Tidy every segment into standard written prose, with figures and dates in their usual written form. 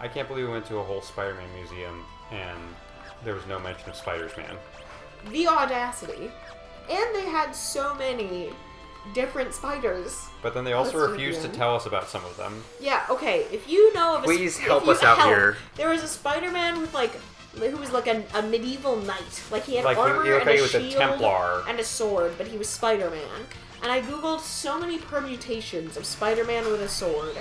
I can't believe we went to a whole Spider-Man museum and there was no mention of Spider-Man. The audacity. And they had so many different spiders. But then they also refused to tell us about some of them. Yeah, okay, if you know of a... Please help us out here. There was a Spider-Man with, like, who was like a medieval knight. Like, he had like, armor he and a was shield a Templar. and a sword, but he was Spider-Man. And I googled so many permutations of Spider-Man with a sword,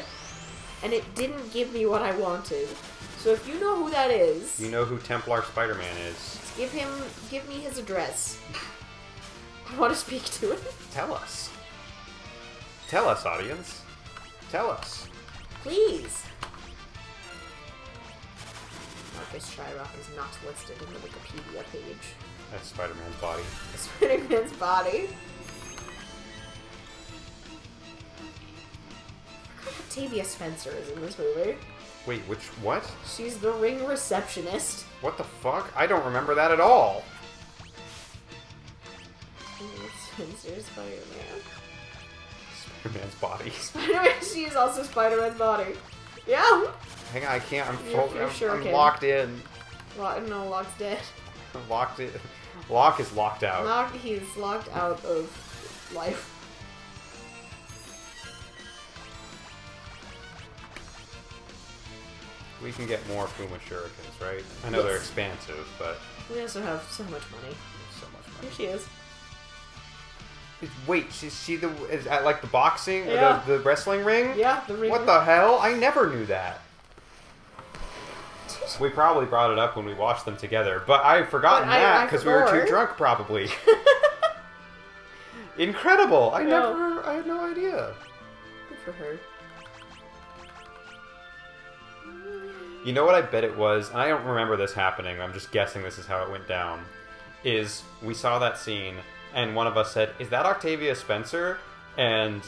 and it didn't give me what I wanted. So if you know who that is... You know who Templar Spider-Man is. Give me his address. I want to speak to him. Tell us. Tell us, audience. Tell us. Please. Marcus Shyrock is not listed in the Wikipedia page. That's Spider-Man's body. Spider-Man's body. Octavia Spencer is in this movie. Wait, what? She's the ring receptionist. What the fuck? I don't remember that at all. Spencer, Spider-Man. Spider-Man's body. Spider-Man, she is also Spider-Man's body. Yeah! Hang on, I can't, I'm locked in. No, Locke's dead. I'm locked in. Locke is locked out. He's locked out of life. We can get more Puma shurikens, right? I know they're expansive, but... We also have so much money. So much money. Here she is. Wait, is she is at like the boxing Yeah. or the wrestling ring? Yeah, the ring. What the hell? I never knew that. We probably brought it up when we watched them together, but I've forgotten that because we were too drunk, probably. Incredible! I had no idea. Good for her. You know what I bet it was, and I don't remember this happening, I'm just guessing this is how it went down, is we saw that scene, and one of us said, is that Octavia Spencer? And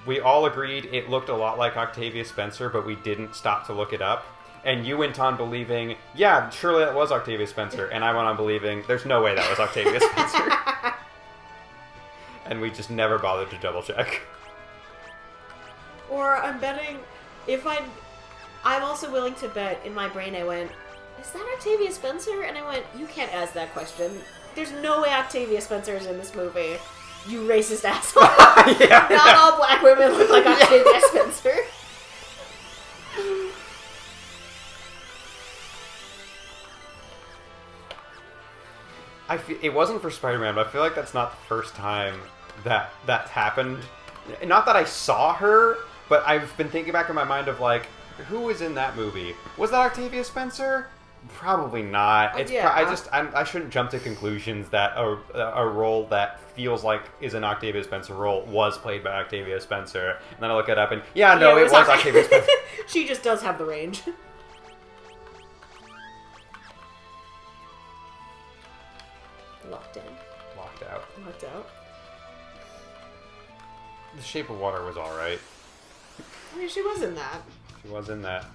we all agreed it looked a lot like Octavia Spencer, but we didn't stop to look it up. And you went on believing, yeah, surely that was Octavia Spencer. And I went on believing, there's no way that was Octavia Spencer. And we just never bothered to double check. Or I'm betting, I'm also willing to bet, in my brain I went, is that Octavia Spencer? And I went, you can't ask that question. There's no way Octavia Spencer is in this movie. You racist asshole. Not all black women look like Octavia Spencer. It wasn't for Spider-Man, but I feel like that's not the first time that happened. Not that I saw her, but I've been thinking back in my mind of like, who was in that movie? Was that Octavia Spencer? Probably not. I shouldn't jump to conclusions that a role that feels like is an Octavia Spencer role was played by Octavia Spencer. And then I look it up and, it was Octavia Spencer. She just does have the range. Locked in. Locked out. Locked out. The Shape of Water was alright. I mean, she was in that. She was in that.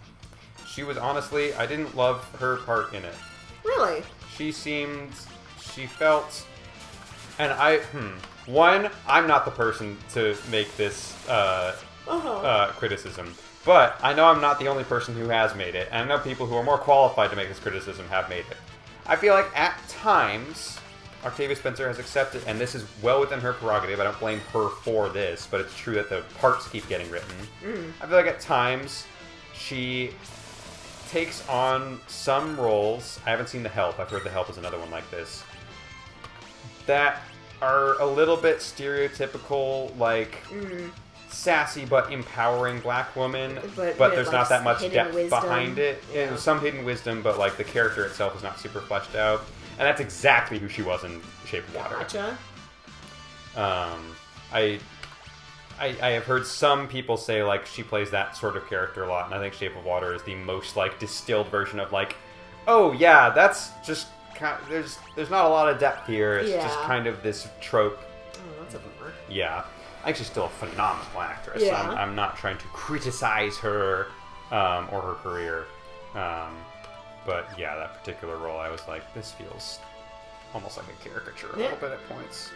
She was honestly, I didn't love her part in it. Really? She felt, and one, I'm not the person to make this criticism, but I know I'm not the only person who has made it, and I know people who are more qualified to make this criticism have made it. I feel like at times, Octavia Spencer has accepted, and this is well within her prerogative, I don't blame her for this, but it's true that the parts keep getting written. I feel like at times, she takes on some roles, I haven't seen The Help, I've heard The Help is another one like this, that are a little bit stereotypical, like, sassy but empowering black woman, but there's not that much depth behind it. Yeah. Some hidden wisdom, but like the character itself is not super fleshed out. And that's exactly who she was in Shape of Water. Gotcha. I have heard some people say like she plays that sort of character a lot, and I think Shape of Water is the most like distilled version of like, oh yeah, that's just kind of, there's not a lot of depth here. It's just kind of this trope. Oh, that's a bummer. Yeah, I think she's still a phenomenal actress. Yeah. I'm not trying to criticize her or her career, but yeah, that particular role, I was like, this feels almost like a caricature a little bit at points.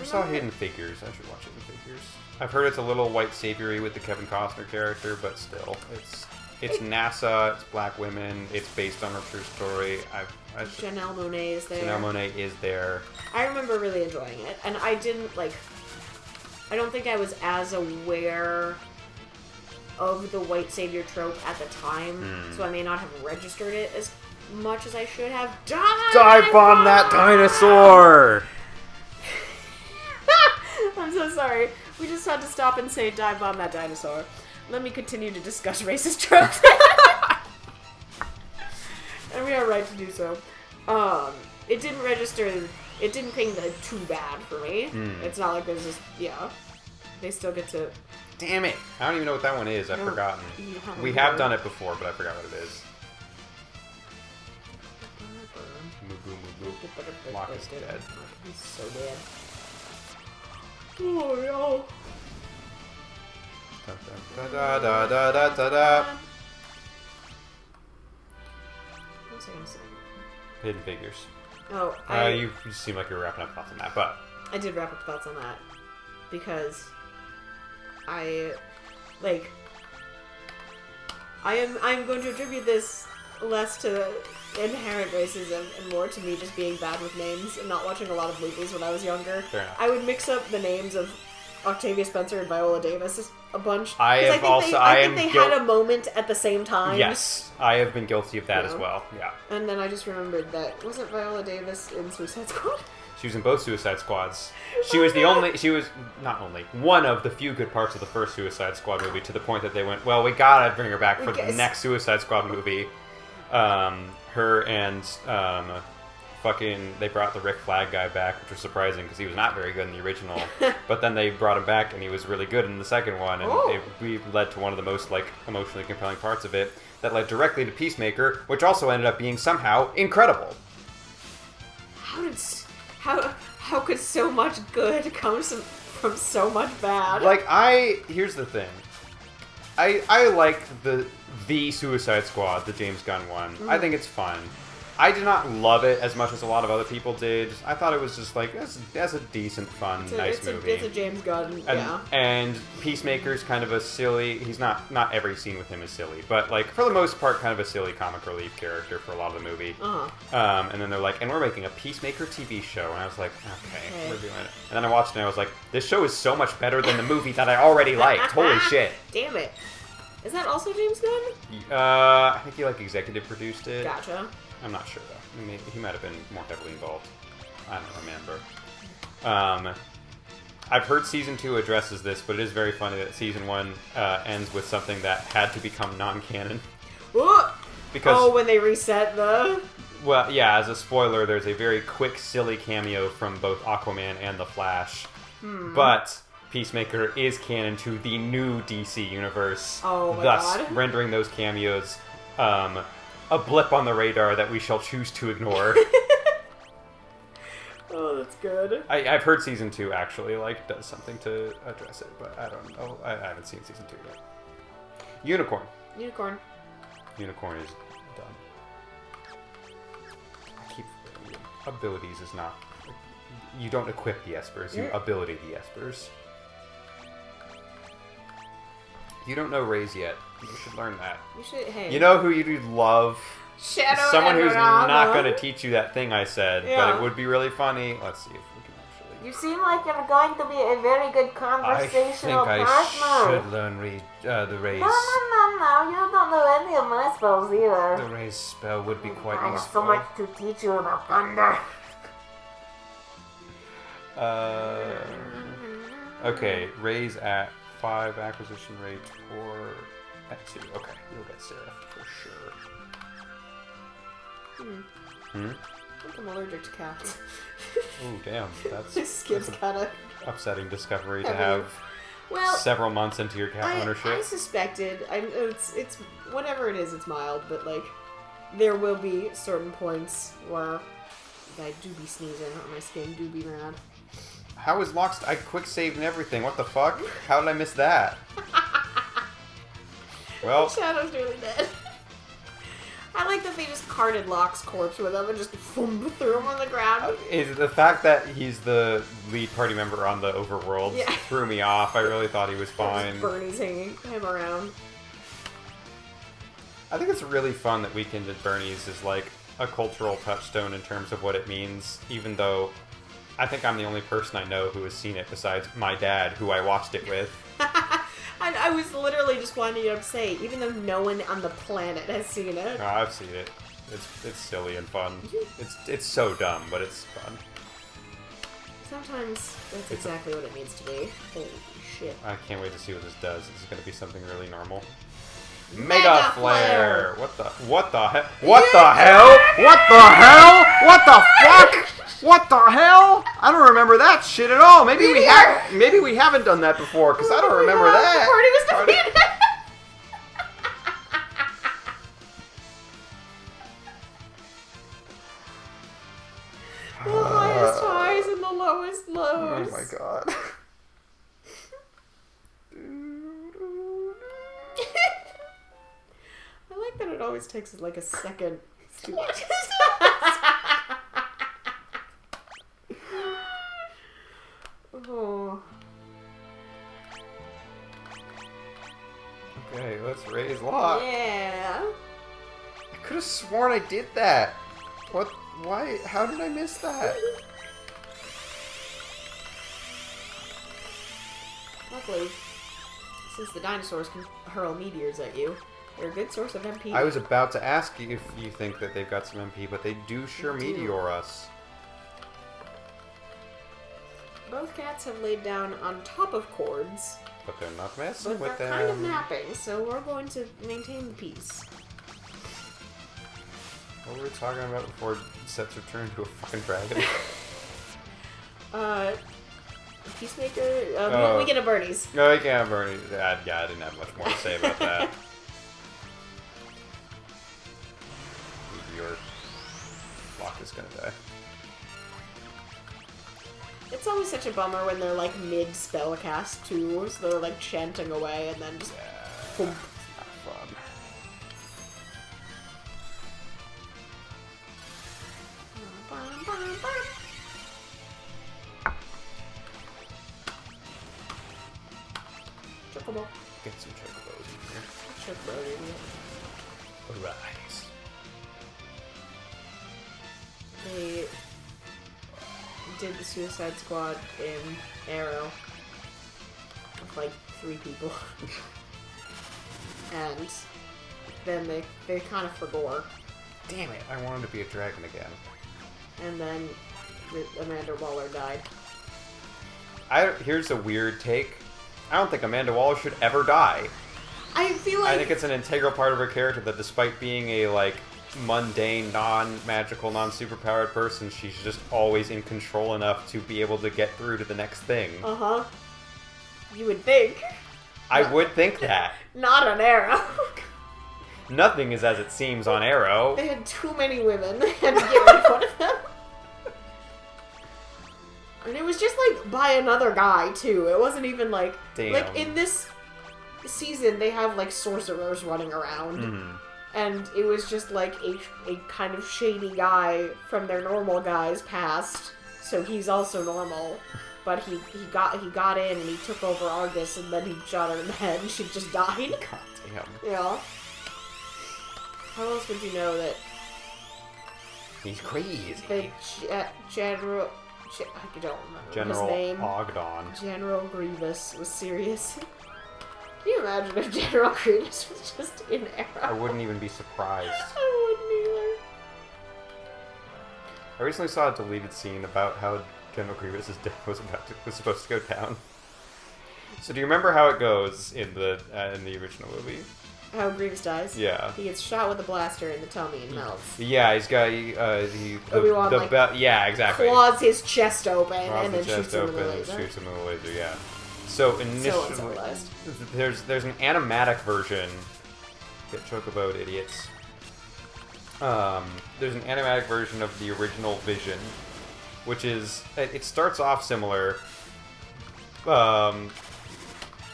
saw Hidden Figures. I should watch Hidden Figures. I've heard it's a little white saviory with the Kevin Costner character, but still, it's NASA, it's black women, it's based on a true story. Janelle Monáe is there. Janelle Monáe is there. I remember really enjoying it, and I didn't I don't think I was as aware of the white savior trope at the time, so I may not have registered it as much as I should have. Dive bomb that dinosaur! I'm so sorry. We just had to stop and say dive bomb that dinosaur. Let me continue to discuss racist tropes. And we are right to do so. It didn't register, it didn't ping the too bad for me. It's not like there's just, they still get to... Damn it! I don't even know what that one is. I've forgotten. We have done it before, but I forgot what it is. Locke is dead. He's so dead. Oh no. Da da da da da da. What was I gonna say? Hidden Figures. Oh, you seem like you're wrapping up thoughts on that, but I did wrap up thoughts on that because I'm going to attribute this less to inherent racism and more to me just being bad with names and not watching a lot of movies when I was younger. Fair enough. I would mix up the names of Octavia Spencer and Viola Davis a bunch. I think they had a moment at the same time. Yes, I have been guilty of that as well. Yeah. And then I just remembered that wasn't Viola Davis in Suicide Squad? She was in both Suicide Squads. She was not only one of the few good parts of the first Suicide Squad movie, to the point that they went, well, we gotta bring her back for the next Suicide Squad movie. Her and they brought the Rick Flag guy back, which was surprising because he was not very good in the original. But then they brought him back and he was really good in the second one, and we led to one of the most emotionally compelling parts of it that led directly to Peacemaker, which also ended up being somehow incredible. How could so much good come from so much bad? Here's the thing. I like the Suicide Squad, the James Gunn one. I think it's fun. I did not love it as much as a lot of other people did. I thought it was just that's a decent, fun, nice movie. It's a James Gunn, And Peacemaker's kind of a silly... He's not every scene with him is silly, but for the most part, kind of a silly comic relief character for a lot of the movie. And then they're like, and we're making a Peacemaker TV show. And I was like, okay, we're doing it. And then I watched it and I was like, this show is so much better than the movie that I already liked. Holy shit. Damn it. Is that also James Gunn? I think he executive produced it. Gotcha. I'm not sure though. He might have been more heavily involved. I don't remember. I've heard season 2 addresses this, but it is very funny that season 1 ends with something that had to become non-canon. Because when they reset the... Well, yeah, as a spoiler, there's a very quick, silly cameo from both Aquaman and The Flash. But Peacemaker is canon to the new DC universe. Oh my thus God. Rendering those cameos a blip on the radar that we shall choose to ignore. Oh, that's good. I've heard season 2 actually does something to address it, but I don't know. I haven't seen season 2 yet. Unicorn is done. I keep forgetting. Abilities is not... You don't equip the Espers, you ability the Espers. You don't know Raze yet. You should learn that. You should. Hey. You know who you'd love? Shadow. Someone who's not going to teach you that thing I said, but it would be really funny. Let's see if we can actually. You seem like you're going to be a very good conversational partner. I should learn the Raze. No. You don't know any of my spells either. The Raze spell would be quite I useful. have so much to teach you about thunder. Okay, Raze at 5, acquisition rate 4 at 2. Okay, you'll get Sarah for sure. I think I'm allergic to cats. Oh, damn. My skin's kind of upsetting discovery to have well, several months into your cat ownership. I suspected. It's whatever it is, it's mild, but there will be certain points where I do be sneezing or my skin do be mad. How is Locke? I quick saved and everything. What the fuck? How did I miss that? Well, Shadow's really dead. I like that they just carted Locke's corpse with them and just threw him on the ground. Is the fact that he's the lead party member on the Overworld threw me off. I really thought he was fine. Bernie's hanging him around. I think it's really fun that Weekend at Bernie's is like a cultural touchstone in terms of what it means, even though I think I'm the only person I know who has seen it besides my dad, who I watched it with. I was literally just wanting you to say, even though no one on the planet has seen it. Oh, I've seen it. It's silly and fun. It's so dumb, but it's fun. Sometimes that's exactly what it needs to be. Holy shit. I can't wait to see what this does. This is going to be something really normal. Mega Flare! What the hell? What the hell? What the hell? What the fuck? What the hell? I don't remember that shit at all. Maybe we haven't done that before, because I don't remember that. The party was defeated. The highest highs and the lowest lows. Oh my god. I like that it always takes like a second. Oh. Okay, let's raise Locke. Yeah. I could have sworn I did that. What? Why? How did I miss that? Luckily, since the dinosaurs can hurl meteors at you, they're a good source of MP. I was about to ask you if you think that they've got some MP, but they do sure meteor us. Both cats have laid down on top of cords. But they're not messing But with they're them. kind of napping, so we're going to maintain the peace. What were we talking about before Sets returned to a fucking dragon? Peacemaker, we get a Bernie's. No, we can't have Bernie. Yeah, I didn't have much more to say about that. Your Locke is gonna die. It's always such a bummer when they're like mid spell cast too, so they're like chanting away and then just boom. It's not fun. Chocobo. Get some chocobos in here. Chocobo, idiot. Alright. They did the Suicide Squad in Arrow with like 3 people. And then they kind of forgot. Damn it, I wanted to be a dragon again. And then Amanda Waller died. Here's a weird take. I don't think Amanda Waller should ever die. I feel like... I think it's an integral part of her character that despite being a, like, mundane, non-magical, non-superpowered person, she's just always in control enough to be able to get through to the next thing. Uh-huh. You would think. I would think that. Not on Arrow. Nothing is as it seems on Arrow. They had too many women. They had to get rid of one of them. And it was just, like, by another guy, too. It wasn't even, like... Damn. Like, in this season, they have, like, sorcerers running around. Mm-hmm. And it was just, like, a kind of shady guy from their normal guys past. So he's also normal. But he got in and he took over Argus and then he shot her in the head and she just died. God damn. Yeah. How else would you know that... He's crazy. The General... I don't remember General his name. Ogdon. General Grievous was serious. Can you imagine if General Grievous was just in Arrow? I wouldn't even be surprised. I wouldn't either. I recently saw a deleted scene about how General Grievous' death was supposed to go down. So do you remember how it goes in the original movie? How Grievous dies? Yeah. He gets shot with a blaster in the tummy and melts. Yeah, he's got Obi-Wan, like, yeah, exactly. Claws his chest open and then the chest shoots him with a open, laser. shoots him with a laser. Yeah. So initially, uncivilized. there's an animatic version. Get chocoboed, idiots. There's an animatic version of the original Vision, which is it starts off similar.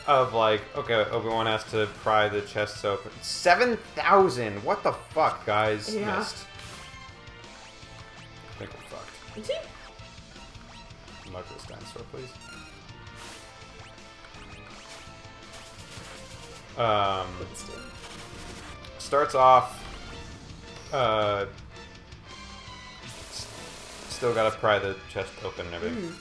of like, okay, Obi-Wan has to pry the chests open. 7,000! What the fuck, guys? Yeah. Missed. I think we're fucked. Mark this dinosaur, please. Starts off. Still gotta pry the chest open and everything.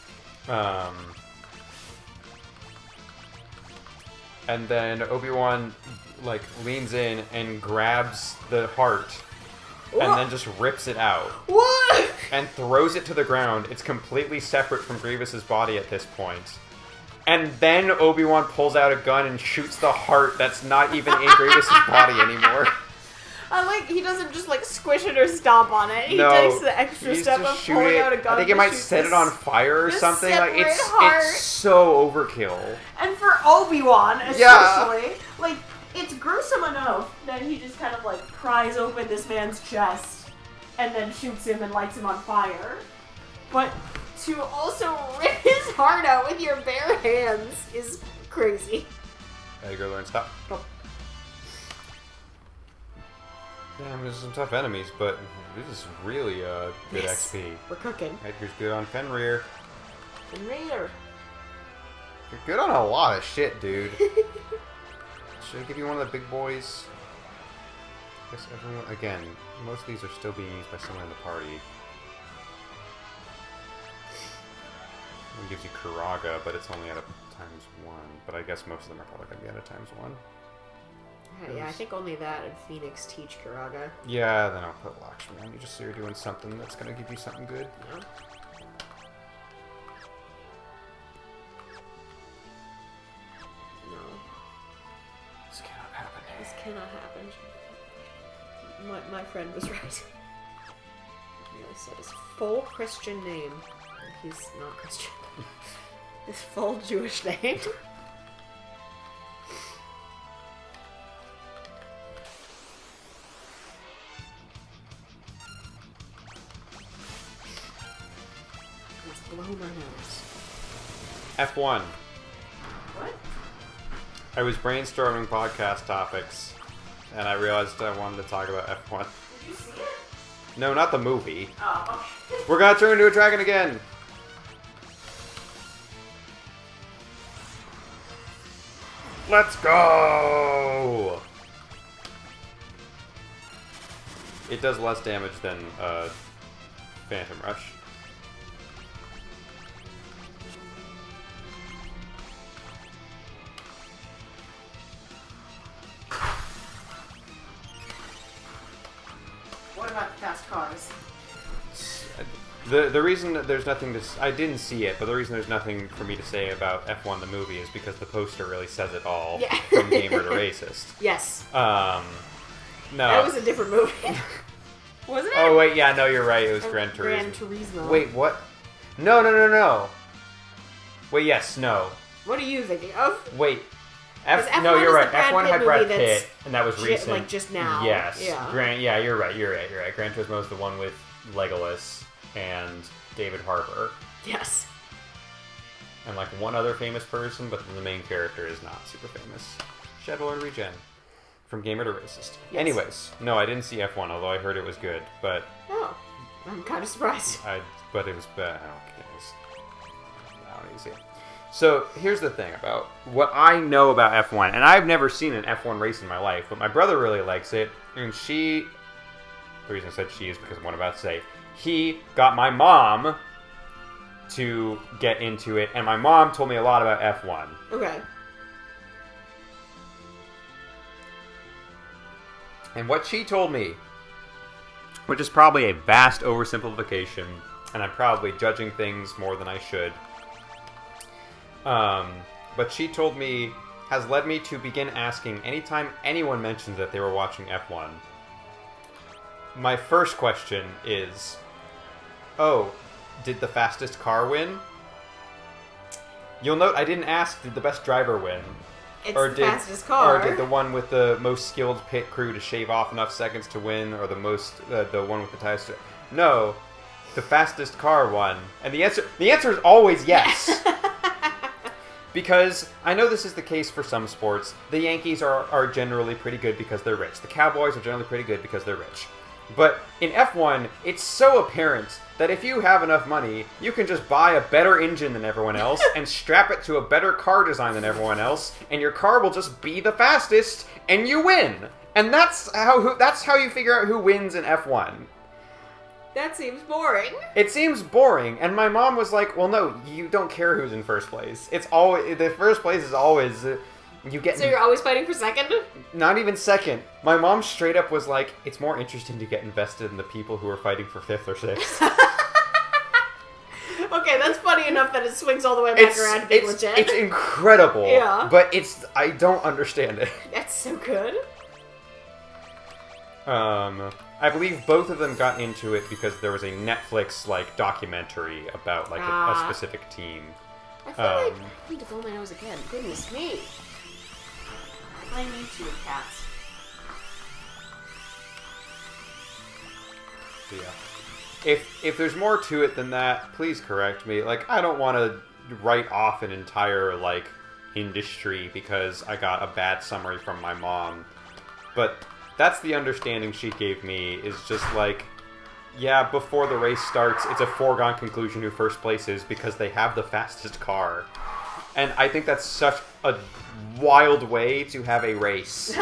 And then Obi-Wan like leans in and grabs the heart. And then just rips it out. What? And throws it to the ground. It's completely separate from Grievous's body at this point. And then Obi-Wan pulls out a gun and shoots the heart that's not even in Grievous's body anymore. I like, he doesn't just like squish it or stomp on it. He No, takes the extra step just of pulling it. out a gun. I think it might set it on fire or something. Like separate heart. it's so overkill. And for Obi-Wan, especially, Yeah. like, it's gruesome enough that he just kind of like pries open this man's chest and then shoots him and lights him on fire. But to also rip his heart out with your bare hands is crazy. Gotta go learn stop. Oh. Damn, there's some tough enemies, but this is really good XP. We're cooking. Edgar's good on Fenrir. Fenrir. You're good on a lot of shit, dude. Should I give you one of the big boys? I guess everyone, again, most of these are still being used by someone in the party. One gives you Kuraga, but it's only at a ×1. But I guess most of them are probably going to be at a ×1. Yeah, I think only that and Phoenix teach Kuraga. Yeah, then I'll put Lakshmi on you just so you're doing something that's going to give you something good. Yeah. No. This cannot happen. This cannot happen. My friend was right. He really said his full Christian name. He's not Christian. His full Jewish name. Let's blow my nose. F1. What? I was brainstorming podcast topics, and I realized I wanted to talk about F1. Did you see it? No, not the movie. Oh, okay. We're gonna turn into a dragon again! Let's go! It does less damage than Phantom Rush. What about the fast cars? The reason that there's nothing to... I didn't see it, but the reason there's nothing for me to say about F1 the movie is because the poster really says it all. Yeah. From gamer to racist. Yes. No. That was a different movie. Wasn't it? Oh, wait, yeah, no, you're right. It was Gran Turismo. Gran Turismo. Wait, what? No. Wait, yes, no. What are you thinking of? Wait. F1 No, you're is right. the Brad F1 Pitt had Brad movie Pitt, and that was recent. Like just now. Yes. Yeah. Yeah, you're right. Gran Turismo is the one with Legolas and David Harbour. Yes. And like one other famous person, but the main character is not super famous. Shadowlord Regen. From gamer to racist. Yes. Anyways, no, I didn't see F1, although I heard it was good, but... Oh. I'm kind of surprised. But it was bad. I don't need to see it. So, here's the thing about what I know about F1, and I've never seen an F1 race in my life, but my brother really likes it, and the reason I said she is because of what I'm about to say, he got my mom to get into it, and my mom told me a lot about F1. Okay. And what she told me, which is probably a vast oversimplification, and I'm probably judging things more than I should, but she told me, has led me to begin asking anytime anyone mentions that they were watching F1. My first question is, oh, did the fastest car win? You'll note I didn't ask, did the best driver win? It's the fastest car. Or did the one with the most skilled pit crew to shave off enough seconds to win, or the one with the tightest... No, the fastest car won. And the answer is always yes. Because I know this is the case for some sports. The Yankees are generally pretty good because they're rich. The Cowboys are generally pretty good because they're rich. But in F1, it's so apparent that if you have enough money, you can just buy a better engine than everyone else and strap it to a better car design than everyone else, and your car will just be the fastest, and you win. And that's how you figure out who wins in F1. That seems boring. It seems boring, and my mom was like, "Well, no, you don't care who's in first place. It's always the first place is always you get." So you're always fighting for second? Not even second. My mom straight up was like, "It's more interesting to get invested in the people who are fighting for fifth or sixth." Okay, that's funny enough that it swings all the way back around to being legit. It's incredible. Yeah. But I don't understand it. That's so good. I believe both of them got into it because there was a Netflix documentary about a specific team. I feel like I need to blow my nose again. Goodness me. Blame you two, cats. Yeah. If there's more to it than that, please correct me. I don't want to write off an entire industry because I got a bad summary from my mom, but that's the understanding she gave me, is just yeah, before the race starts, it's a foregone conclusion who first place is because they have the fastest car. And I think that's such a wild way to have a race.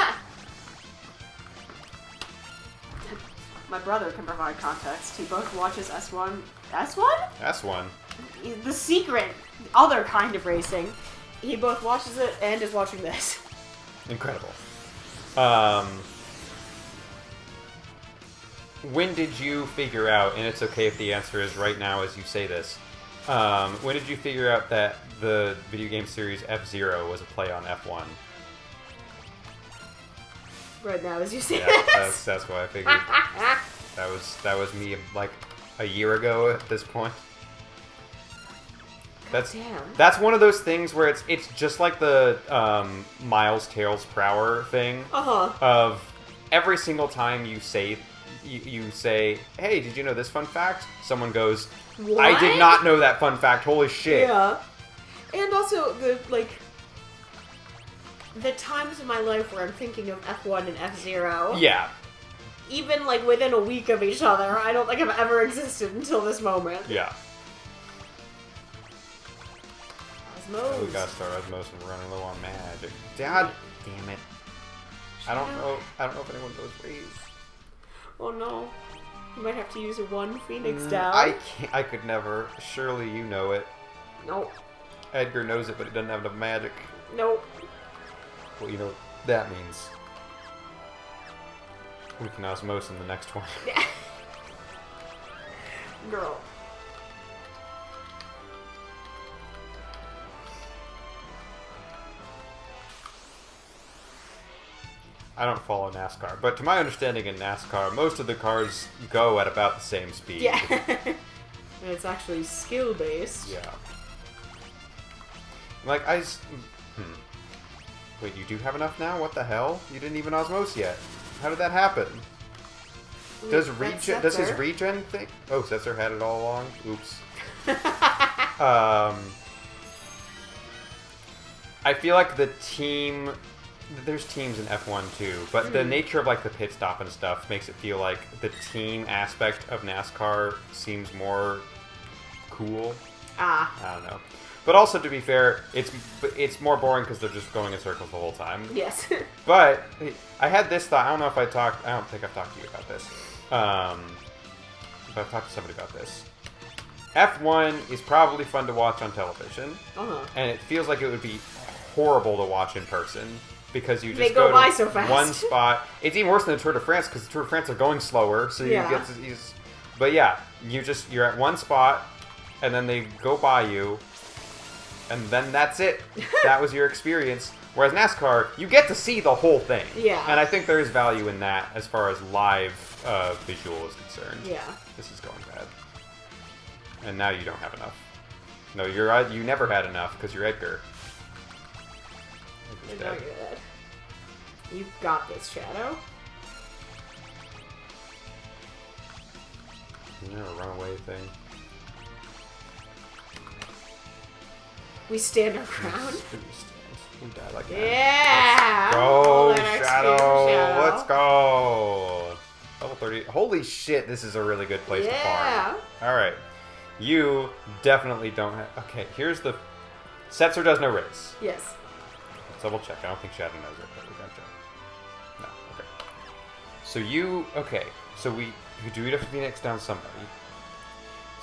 My brother can provide context. He both watches S1. S1? S1. The secret, other kind of racing. He both watches it and is watching this. Incredible. When did you figure out, and it's okay if the answer is right now as you say this, when did you figure out that the video game series F-Zero was a play on F1? Right now as you say this? That's what I figured. that was me a year ago at this point. That's one of those things where it's just like the Miles Tails Prower thing. Of every single time you say, hey, did you know this fun fact? Someone goes, what? I did not know that fun fact. Holy shit. Yeah. And also the times in my life where I'm thinking of F1 and F-Zero. Yeah. Even within a week of each other, I don't think I've ever existed until this moment. Yeah. Osmose. We gotta start Osmose and running low on magic. God damn it. I don't know if anyone knows Reeve. Oh no. You might have to use one Phoenix down. I could never. Surely you know it. Nope. Edgar knows it, but he doesn't have enough magic. Nope. Well, you know what that means. We can Osmose in the next one. Girl. I don't follow NASCAR, but to my understanding in NASCAR, most of the cars go at about the same speed. Yeah. And it's actually skill-based. Yeah. Wait, you do have enough now? What the hell? You didn't even Osmose yet. How did that happen? Does his regen thing? Oh, Setzer had it all along? Oops. I feel like the team... There's teams in F1 too, but the nature of the pit stop and stuff makes it feel like the team aspect of NASCAR seems more cool. I don't know. But also, to be fair, it's more boring because they're just going in circles the whole time. Yes. But I had this thought. I don't know if I don't think I've talked to you about this. But I've talked to somebody about this. F1 is probably fun to watch on television, and it feels like it would be horrible to watch in person. Because you just go by to so fast. one spot. It's even worse than the Tour de France because the Tour de France are going slower. So you get to use. But yeah, you're at one spot, and then they go by you, and then that's it. That was your experience. Whereas NASCAR, you get to see the whole thing. Yeah. And I think there is value in that as far as live visual is concerned. Yeah. This is going bad. And now you don't have enough. No, you never had enough because you're Edgar. I know you're dead. You've got this, Shadow. Isn't there a runaway thing? We stand our ground. We die like that. Yeah! Go, Shadow! Let's go! Level 30. Holy shit, this is a really good place to farm. Alright. You definitely don't have... Okay, here's the... Setzer does no race. Yes. Let's double check. I don't think Shadow knows it, but we're gonna check. No, okay. So you... Okay, so we do need to Phoenix down somebody.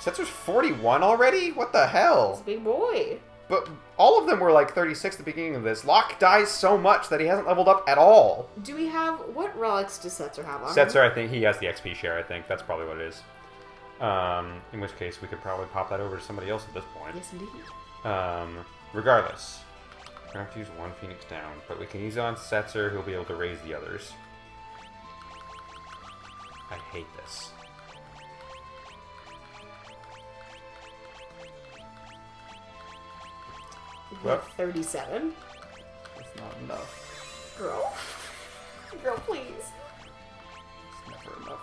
Setzer's 41 already? What the hell? He's a big boy. But all of them were like 36 at the beginning of this. Locke dies so much that he hasn't leveled up at all. Do we have... What relics does Setzer have on Setzer, I think he has the XP share, I think. That's probably what it is. In which case, we could probably pop that over to somebody else at this point. Yes, indeed. Regardless. We're going to have to use one Phoenix down. But we can use it on Setzer, who'll be able to raise the others. I hate this. We have 37. That's not enough. Girl. Girl, please. It's never enough.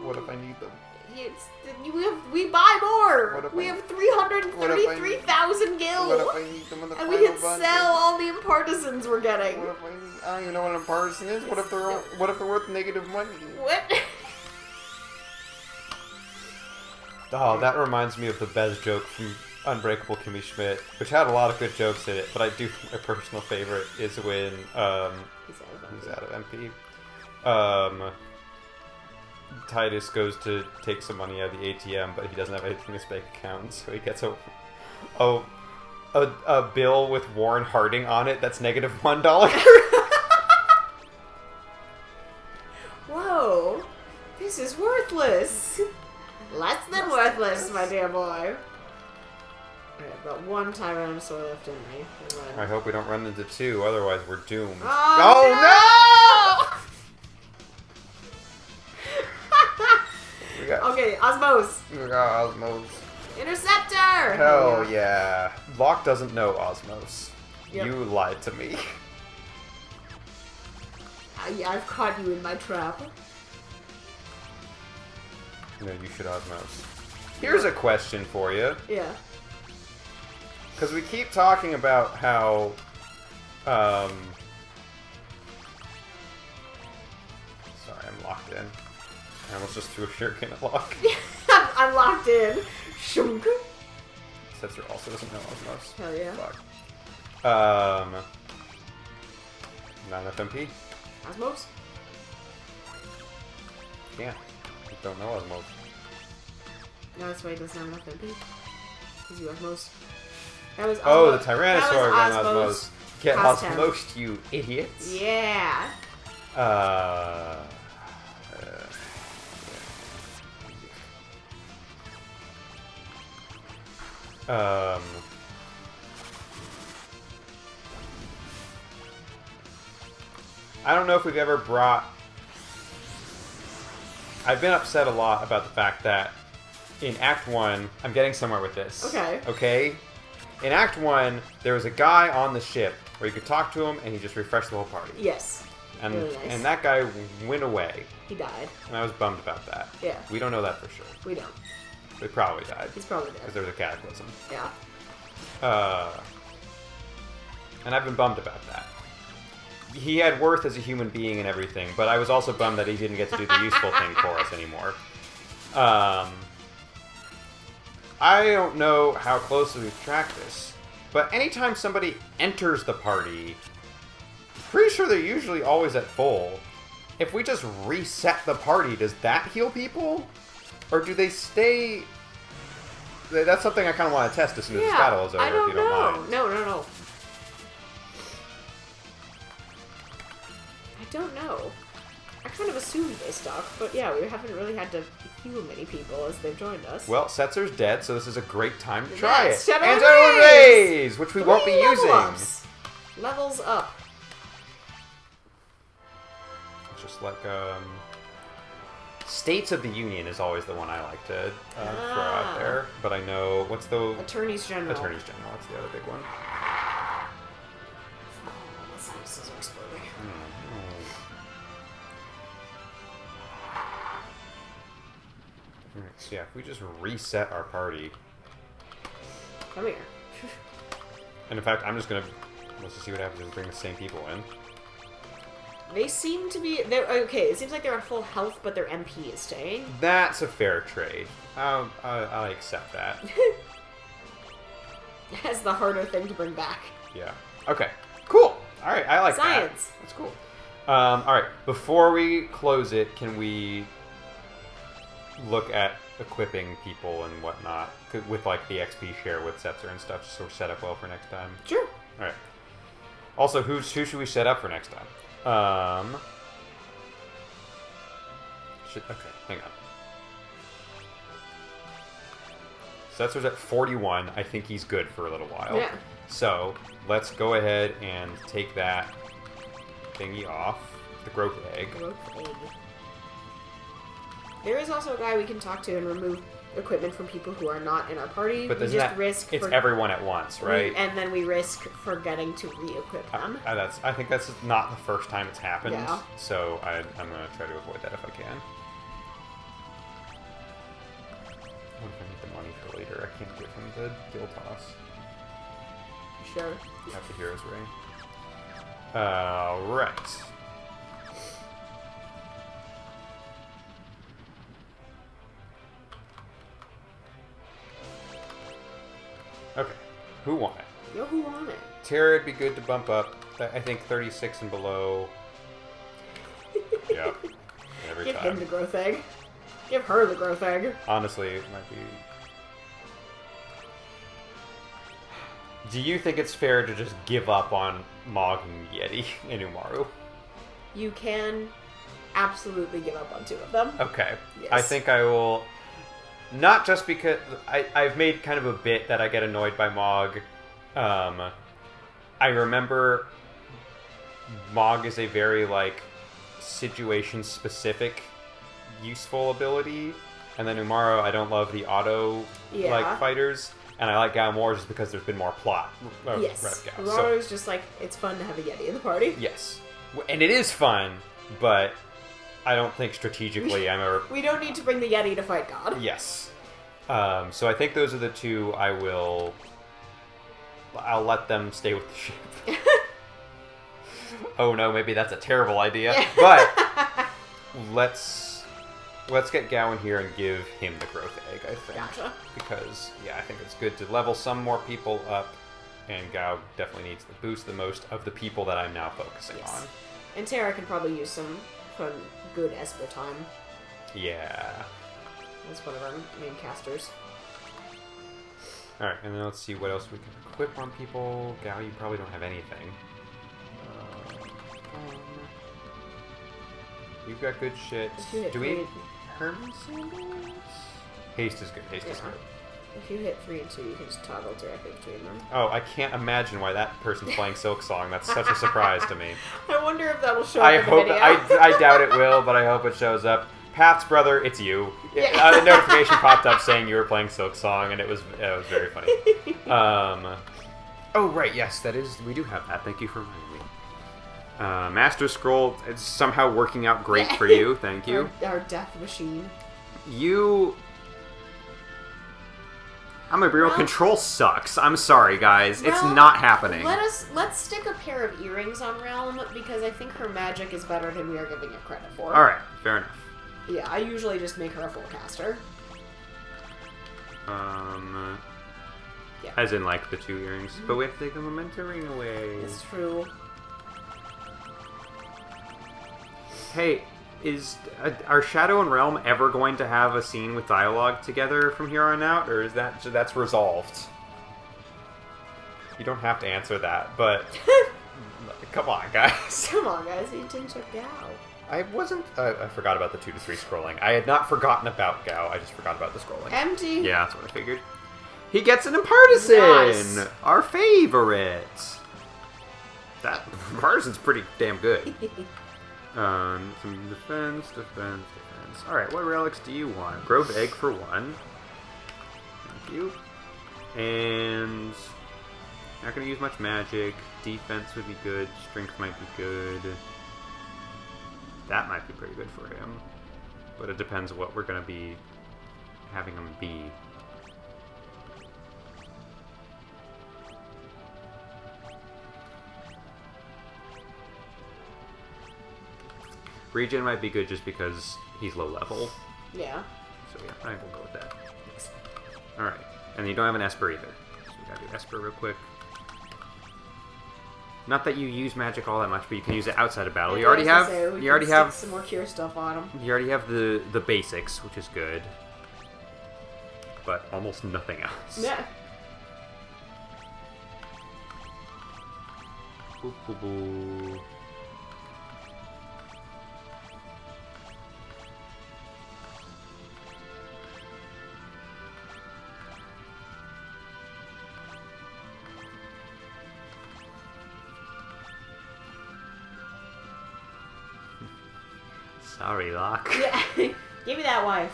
What if I need them? We buy more! What if We I- have 333,000 gil! What if I need them in the And we final can bundle? sell all the impartisans we're getting. What if I need... I don't even know what an partisan is. What if they're worth negative money? What? Oh, that reminds me of the best joke from Unbreakable Kimmy Schmidt, which had a lot of good jokes in it, but I do think my personal favorite is when he's out of MP. Titus goes to take some money out of the ATM, but he doesn't have anything in his bank account, so he gets a bill with Warren Harding on it that's negative $1. Whoa, this is worthless. Less than worthless, my dear boy. Alright, but one Tyrannosaur left in me. I hope we don't run into two, otherwise we're doomed. Oh, no! We got, Okay, Osmos. we got Osmos. Interceptor! Hell yeah. Locke doesn't know Osmos. Yep. You lied to me. I've caught you in my trap. No, you should Osmos. Here's a question for you. Yeah. Because we keep talking about how... Sorry, I'm locked in. I almost just threw a shuriken at Locke. I'm locked in. Shunk. Setzer also doesn't know Osmos. Hell yeah. Fuck. Not enough MP? Osmos? Can't. I don't know Osmos. No, that's why he doesn't have enough MP. Because you Osmos. That was Oh, the Tyrannosaur that got was Osmos. Get Past tense. Osmos, you idiots. Yeah. I don't know if we've ever brought... I've been upset a lot about the fact that in Act 1, I'm getting somewhere with this. Okay. Okay? In Act 1, there was a guy on the ship where you could talk to him and he just refreshed the whole party. Yes. And, really nice. and that guy went away. He died. And I was bummed about that. Yeah. We don't know that for sure. We don't. He probably died. He's probably Because dead. there was a cataclysm. Yeah. And I've been bummed about that. He had worth as a human being and everything, but I was also bummed that he didn't get to do the useful thing for us anymore. I don't know how closely we've tracked this, but anytime somebody enters the party, pretty sure they're usually always at full. If we just reset the party, does that heal people? Or do they stay... That's something I kind of want to test as soon as this battle is over, if you don't mind. No. I don't know. I kind of assumed they stuck, but yeah, we haven't really had to heal many people as they've joined us. Well, Setzer's dead, so this is a great time to try it. Shadow and and Rays! Which we won't be level using. ups. Levels up. Just like, States of the Union is always the one I like to throw out there. But I know, what's the... Attorneys General. Attorneys General, that's the other big one. Oh, that sinuses are exploding. Alright, so yeah, if we just reset our party... Come here. And in fact, I'm just gonna... Let's just see what happens if we bring the same people in. They seem to be... Okay, it seems like they're at full health, but their MP is staying. That's a fair trade. I accept that. That's the harder thing to bring back. Yeah. Okay. Cool. All right. I like Science. that. That's cool. All right. Before we close it, can we look at equipping people and whatnot with like the XP share with Setzer and stuff, just so we're set up well for next time? Sure. All right. Also, who should we set up for next time? Okay, hang on. Setzer's at 41. I think he's good for a little while. Yeah. So, let's go ahead and take that thingy off. The growth egg. Growth egg. There is also a guy we can talk to and remove equipment from people who are not in our party. But we just risk it's everyone at once, right? And then we risk forgetting to re-equip them. I think that's not the first time it's happened. Yeah. So I'm going to try to avoid that if I can. I wonder if I need the money for later. I can't get from the guild toss. Sure. Have the hero's ring. Right. Okay. Who won it? Yo, who won it? Terra would be good to bump up. I think 36 and below. Yep. Every Give time. him the growth egg. Give her the growth egg. Honestly, it might be... Do you think it's fair to just give up on Mog and Yeti and Umaro? You can absolutely give up on two of them. Okay. Yes. I think I will... Not just because... I've made kind of a bit that I get annoyed by Mog. I remember Mog is a very, like, situation-specific useful ability. And then Umaro, I don't love the auto, like, fighters. And I like Gao more just because there's been more plot. Yes. Gao. Umaro is just like, it's fun to have a Yeti in the party. Yes. And it is fun, but I don't think strategically I'm a... We don't need to bring the Yeti to fight God. Yes. So I think those are the two I'll let them stay with the ship. Oh no, maybe that's a terrible idea. But let's get Gao in here and give him the growth egg, I think. Gotcha. Because, yeah, I think it's good to level some more people up, and Gao definitely needs the boost the most of the people that I'm now focusing on. And Terra can probably use some fun, good Esper time. Yeah. That's one of our main casters. Alright, and then let's see what else we can equip on people. Gao, you probably don't have anything. You've got good shit. Do we... Hermes sandals? Haste is good. Haste is good. If you hit 3 and 2, you can just toggle directly between them. Oh, I can't imagine why that person's playing Silk Song. That's such a surprise to me. I wonder if that'll show up in the video. I doubt it will, but I hope it shows up. Pat's brother, it's you. Yeah. The notification popped up saying you were playing Silk Song, and it was very funny. Oh, right, yes, that is... We do have that. Thank you for reminding me. Master Scroll, it's somehow working out great for you. Thank you. Our death machine. I'm a real control sucks. I'm sorry, guys. It's not happening. Let's stick a pair of earrings on Realm, because I think her magic is better than we are giving it credit for. Alright, fair enough. Yeah, I usually just make her a full caster. Yeah. As in, like, the 2 earrings. But we have to take the memento ring away. It's true. Hey, are Shadow and Realm ever going to have a scene with dialogue together from here on out, or is that's resolved? You don't have to answer that, but come on, guys. Come on, guys. You didn't check Gao. I forgot about the 2 to 3 scrolling. I had not forgotten about Gao. I just forgot about the scrolling. Empty. Yeah, that's what I figured. He gets an Impartisan! Nice. Our favorite! That Impartisan's pretty damn good. Some defense. Alright, what relics do you want? Growth Egg for 1. Thank you. And... not gonna use much magic. Defense would be good. Strength might be good. That might be pretty good for him. But it depends what we're gonna be having him be. Regen might be good just because he's low level. Yeah. So yeah, I think we'll go with that. Alright. And you don't have an Esper either. So we gotta do Esper real quick. Not that you use magic all that much, but you can use it outside of battle. You already have some more cure stuff on him. You already have the basics, which is good. But almost nothing else. Yeah. Boo, boo, boo. Sorry, Locke. Yeah. Give me that wife.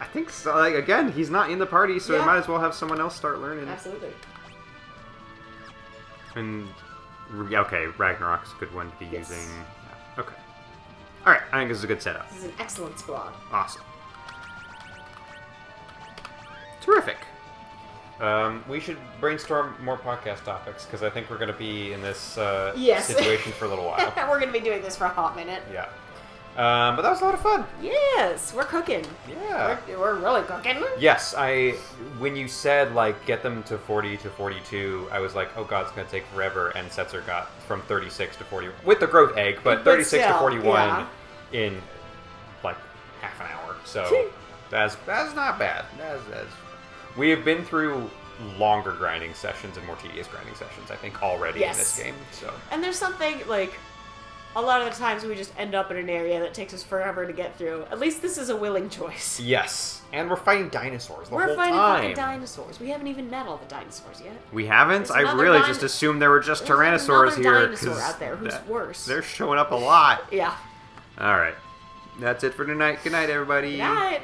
I think so. Like, again, he's not in the party, so Yeah. we might as well have someone else start learning. Absolutely. And okay, Ragnarok's a good one to be Yes. using. Yeah. Okay. All right, I think this is a good setup. This is an excellent squad. Awesome. Terrific. We should brainstorm more podcast topics because I think we're going to be in this Yes. situation for a little while. We're going to be doing this for a hot minute. Yeah. But that was a lot of fun. Yes, we're cooking. Yeah. We're really cooking. Yes, when you said, like, get them to 40 to 42, I was like, oh god, it's going to take forever, and Setzer got from 36 to 41, with the growth egg, but 36 to still, 41 yeah. in, like, half an hour. So, that's not bad. We have been through longer grinding sessions and more tedious grinding sessions, I think, already in this game. So. And there's something, like, a lot of the times we just end up in an area that takes us forever to get through. At least this is a willing choice. Yes. And we're fighting dinosaurs the whole time. We're fighting fucking dinosaurs. We haven't even met all the dinosaurs yet. We haven't? There's I another really just assumed there were just Tyrannosaurs here. There's another dinosaur out there who's worse. They're showing up a lot. Yeah. Alright. That's it for tonight. Good night, everybody. Good night.